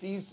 30,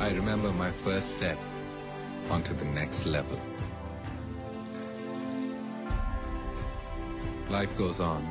I remember my first step onto the next level. Life goes on.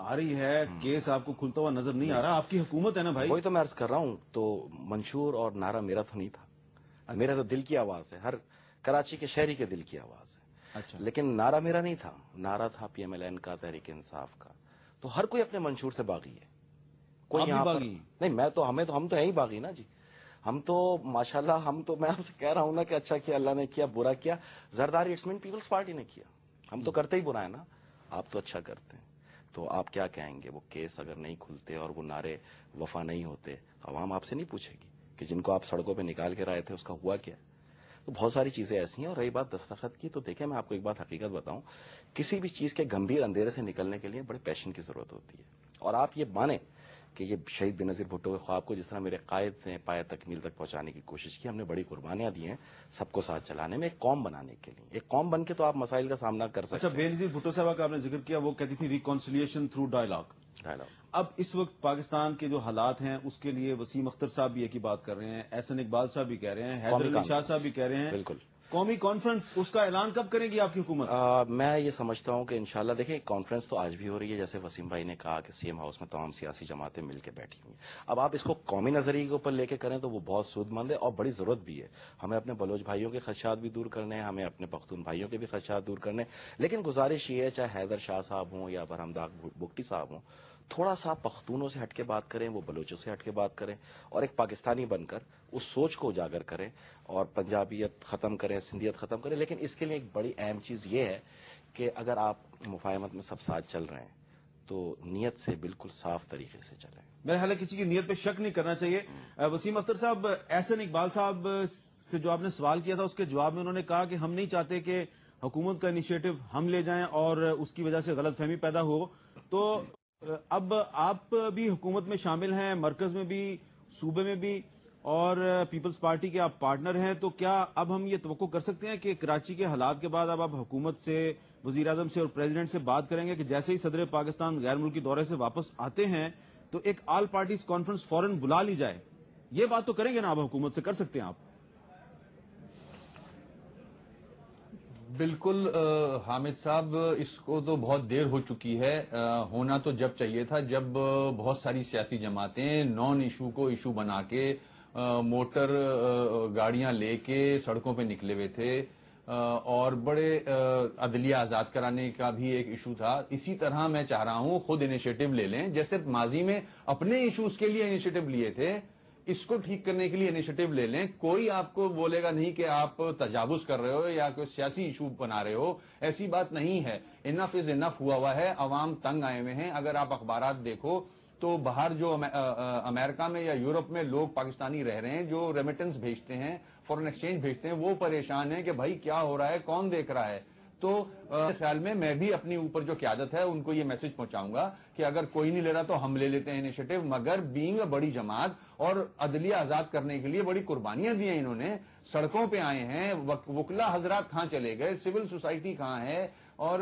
آ رہی ہے، case آپ کو کھلتا ہوا نظر نہیں آ رہا. آپ کی حکومت ہے نا بھائی. وہی تو میں عرض کر رہا ہوں. تو منشور اور نعرہ میرا تو نہیں تھا، میرا تو دل کی آواز ہے، ہر کراچی کے شہری کے دل کی آواز ہے. اچھا. لیکن نعرہ میرا نہیں تھا، نعرہ تھا پی ایم ایل این کا، تحریک انصاف کا. تو ہر کوئی اپنے منشور سے باغی ہے. کوئی آپ بھی یہاں پر باغی؟ نہیں، ہم تو ہیں ہی باغی نا جی. ہم تو ماشاءاللہ، میں آپ سے کہہ رہا ہوں نا کہ اچھا کیا اللہ نے کیا، برا کیا زرداری اٹس مین پیپلز پارٹی نے کیا. ہم تو کرتے ہی برا ہے نا، آپ تو اچھا کرتے ہیں. تو آپ کیا کہیں گے؟ وہ کیس اگر نہیں کھلتے اور وہ نعرے وفا نہیں ہوتے، عوام آپ سے نہیں پوچھے گی کہ جن کو آپ سڑکوں پہ نکال کے رائے تھے اس کا ہوا کیا؟ تو بہت ساری چیزیں ایسی ہیں. اور رہی بات دستخط کی، تو دیکھیں میں آپ کو ایک بات حقیقت بتاؤں، کسی بھی چیز کے گمبھیر اندھیرے سے نکلنے کے لیے بڑے پیشن کی ضرورت ہوتی ہے. اور آپ یہ مانیں کہ یہ شہید بینظیر بھٹو کے خواب کو جس طرح میرے قائد نے پایہ تکمیل تک پہنچانے کی کوشش کی، ہم نے بڑی قربانیاں دی ہیں سب کو ساتھ چلانے میں، ایک قوم بنانے کے لیے. ایک قوم بن کے تو آپ مسائل کا سامنا کر سکتے اچھا، بینظیر بھٹو صاحبہ کا آپ نے ذکر کیا، وہ کہتی تھی ریکانسیلیشن تھرو ڈائلاگ. اب اس وقت پاکستان کے جو حالات ہیں اس کے لیے وسیم اختر صاحب بھی ایک ہی بات کر رہے ہیں، احسن اقبال صاحب بھی کہہ رہے ہیں، حیدر علی شاہ صاحب بھی کہہ رہے ہیں. بالکل. قومی کانفرنس، اس کا اعلان کب کرے گی آپ کی حکومت؟ میں یہ سمجھتا ہوں کہ انشاءاللہ دیکھیں کانفرنس تو آج بھی ہو رہی ہے، جیسے وسیم بھائی نے کہا کہ سی ایم ہاؤس میں تمام سیاسی جماعتیں مل کے بیٹھی ہوئی ہیں. اب آپ اس کو قومی نظریے کے اوپر لے کے کریں تو وہ بہت سود مند ہے اور بڑی ضرورت بھی ہے. ہمیں اپنے بلوچ بھائیوں کے خدشات بھی دور کرنے ہیں، ہمیں اپنے پختون بھائیوں کے بھی خدشات دور کرنے ہیں. لیکن گزارش یہ ہے، چاہے حیدر شاہ صاحب ہوں یا برہمداغ بگٹی صاحب ہوں، تھوڑا سا پختونوں سے ہٹ کے بات کریں، وہ بلوچوں سے ہٹ کے بات کریں، اور ایک پاکستانی بن کر اس سوچ کو اجاگر کریں اور پنجابیت ختم کریں، سندھیت ختم کریں. لیکن اس کے لیے ایک بڑی اہم چیز یہ ہے کہ اگر آپ مفاہمت میں سب ساتھ چل رہے ہیں تو نیت سے بالکل صاف طریقے سے چلیں. میرے خیال ہے کسی کی نیت پہ شک نہیں کرنا چاہیے. وسیم اختر صاحب، احسن اقبال صاحب سے جو آپ نے سوال کیا تھا اس کے جواب میں انہوں نے کہا کہ ہم نہیں چاہتے کہ حکومت کا انیشیٹو ہم لے جائیں اور اس کی وجہ سے غلط فہمی پیدا ہو. تو اب آپ بھی حکومت میں شامل ہیں، مرکز میں بھی، صوبے میں بھی، اور پیپلز پارٹی کے آپ پارٹنر ہیں. تو کیا اب ہم یہ توقع کر سکتے ہیں کہ کراچی کے حالات کے بعد اب آپ حکومت سے، وزیر اعظم سے اور پریزیڈنٹ سے بات کریں گے کہ جیسے ہی صدر پاکستان غیر ملکی دورے سے واپس آتے ہیں تو ایک آل پارٹیز کانفرنس فوراً بلا لی جائے؟ یہ بات تو کریں گے نا آپ حکومت سے؟ کر سکتے ہیں آپ؟ بالکل حامد صاحب، اس کو تو بہت دیر ہو چکی ہے. ہونا تو جب چاہیے تھا جب بہت ساری سیاسی جماعتیں نان ایشو کو ایشو بنا کے موٹر گاڑیاں لے کے سڑکوں پہ نکلے ہوئے تھے، اور بڑے عدلیہ آزاد کرانے کا بھی ایک ایشو تھا. اسی طرح میں چاہ رہا ہوں خود انیشیٹو لے لیں، جیسے ماضی میں اپنے ایشوز کے لیے انیشیٹو لیے تھے، اس کو ٹھیک کرنے کے لیے انیشیٹو لے لیں. کوئی آپ کو بولے گا نہیں کہ آپ تجاوز کر رہے ہو یا کوئی سیاسی ایشو بنا رہے ہو، ایسی بات نہیں ہے. انف از انف ہوا ہے، عوام تنگ آئے ہوئے ہیں. اگر آپ اخبارات دیکھو تو باہر جو امریکہ میں یا یورپ میں لوگ پاکستانی رہ رہے ہیں جو ریمیٹنس بھیجتے ہیں، فورن ایکسچینج بھیجتے ہیں، وہ پریشان ہیں کہ بھائی کیا ہو رہا ہے، کون دیکھ رہا ہے. تو خیال میں بھی اپنی اوپر جو قیادت ہے ان کو یہ میسج پہنچاؤں گا کہ اگر کوئی نہیں لے رہا تو ہم لے لیتے ہیں انیشیٹو. مگر بینگ اے بڑی جماعت اور عدلیہ آزاد کرنے کے لیے بڑی قربانیاں دی ہیں انہوں نے، سڑکوں پہ آئے ہیں. وکلا حضرات کہاں چلے گئے، سول سوسائٹی کہاں ہے، اور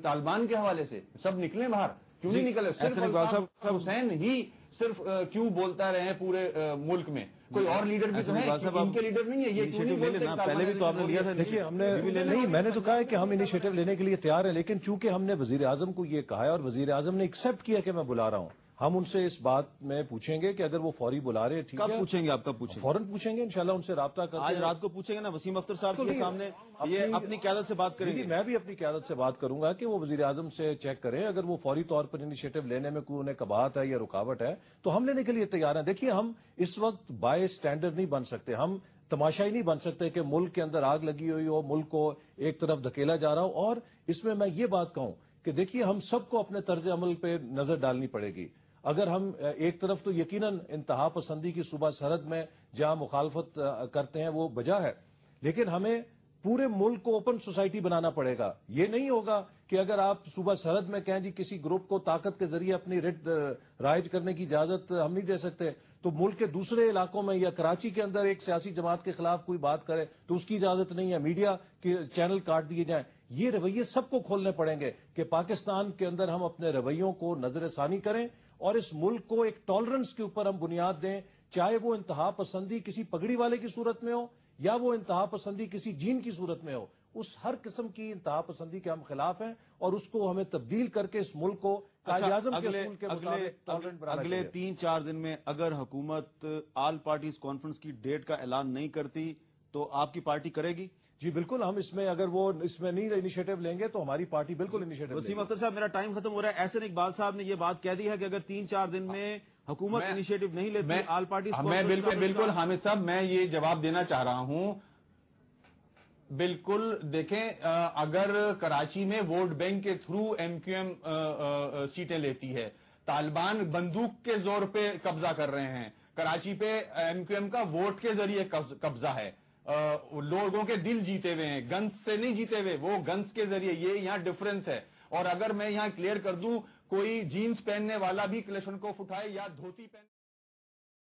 طالبان کے حوالے سے سب نکلے باہر. کیوں نہیں نکلے؟ صرف الطاف حسین ہی صرف کیوں بولتا رہے ہیں پورے ملک میں؟ کوئی اور لیڈر بھی تو ہے، ان کے لیڈر نہیں ہے. یہ کیوں نہیں بولتے؟ پہلے بھی تو آپ نے لیا تھا. دیکھیے ہم نے نہیں، میں نے تو کہا ہے کہ ہم انیشیٹو لینے کے لیے تیار ہیں، لیکن چونکہ ہم نے وزیر اعظم کو یہ کہا ہے اور وزیر اعظم نے ایکسپٹ کیا کہ میں بلا رہا ہوں، ہم ان سے اس بات میں پوچھیں گے کہ اگر وہ فوری بلا رہے ٹھیک ہے. کب پوچھیں گے آپ؟ کب پوچھیں گے؟ فوراً پوچھیں گے انشاءاللہ، ان سے رابطہ کر آج رات کو پوچھیں گے نا وسیم اختر صاحب کے سامنے، یہ اپنی قیادت سے بات کریں گے. میں بھی اپنی قیادت سے بات کروں گا کہ وہ وزیر اعظم سے چیک کریں، اگر وہ فوری طور پر انیشیٹو لینے میں کوئی انہیں کباہت ہے یا رکاوٹ ہے تو ہم لینے کے لیے تیار ہیں. دیکھیے ہم اس وقت بائی اسٹینڈرڈ نہیں بن سکتے، ہم تماشائی نہیں بن سکتے کہ ملک کے اندر آگ لگی ہوئی ہو، ملک کو ایک طرف دھکیلا جا رہا ہو. اور اس میں یہ بات کہوں کہ دیکھیے ہم سب کو اپنے طرز عمل پہ نظر ڈالنی پڑے گی. اگر ہم ایک طرف تو یقیناً انتہا پسندی کی صوبہ سرحد میں جہاں مخالفت کرتے ہیں وہ بجا ہے، لیکن ہمیں پورے ملک کو اوپن سوسائٹی بنانا پڑے گا. یہ نہیں ہوگا کہ اگر آپ صوبہ سرحد میں کہیں جی کسی گروپ کو طاقت کے ذریعے اپنی رٹ رائج کرنے کی اجازت ہم نہیں دے سکتے، تو ملک کے دوسرے علاقوں میں یا کراچی کے اندر ایک سیاسی جماعت کے خلاف کوئی بات کرے تو اس کی اجازت نہیں ہے، میڈیا کے چینل کاٹ دیے جائیں. یہ رویے سب کو کھولنے پڑیں گے کہ پاکستان کے اندر ہم اپنے رویوں کو نظر ثانی کریں اور اس ملک کو ایک ٹالرنس کے اوپر ہم بنیاد دیں، چاہے وہ انتہا پسندی کسی پگڑی والے کی صورت میں ہو یا وہ انتہا پسندی کسی جین کی صورت میں ہو. اس ہر قسم کی انتہا پسندی کے ہم خلاف ہیں اور اس کو ہمیں تبدیل کر کے اس ملک کو قائد اعظم کے اصول کے مطابق tolerant بنانا اگلے چاہیے۔ 3-4 دن میں اگر حکومت آل پارٹیز کانفرنس کی ڈیٹ کا اعلان نہیں کرتی تو آپ کی پارٹی کرے گی؟ جی بالکل، ہم اس میں اگر وہ اس میں نہیں انیشیٹو لیں گے تو ہماری پارٹی بالکل انیشیٹو وسیم اختر صاحب، میرا ٹائم ختم ہو رہا ہے۔ احسن اقبال صاحب نے یہ بات کہہ دی ہے کہ اگر 3-4 دن میں حکومت انیشیٹو نہیں لیتی آل پارٹیز میں بالکل حامد صاحب میں یہ جواب دینا چاہ رہا ہوں۔ بالکل دیکھیں، اگر کراچی میں ووٹ بینک کے تھرو ایم کیو ایم سیٹیں لیتی ہے، طالبان بندوق کے زور پہ قبضہ کر رہے ہیں، کراچی پہ ایم کیو ایم کا ووٹ کے ذریعے قبضہ ہے، لوگوں کے دل جیتے ہوئے ہیں، گنز سے نہیں جیتے ہوئے، وہ گنز کے ذریعے، یہ یہاں ڈفرنس ہے۔ اور اگر میں یہاں کلیئر کر دوں، کوئی جینز پہننے والا بھی کلیشنکوف اٹھائے یا دھوتی پہن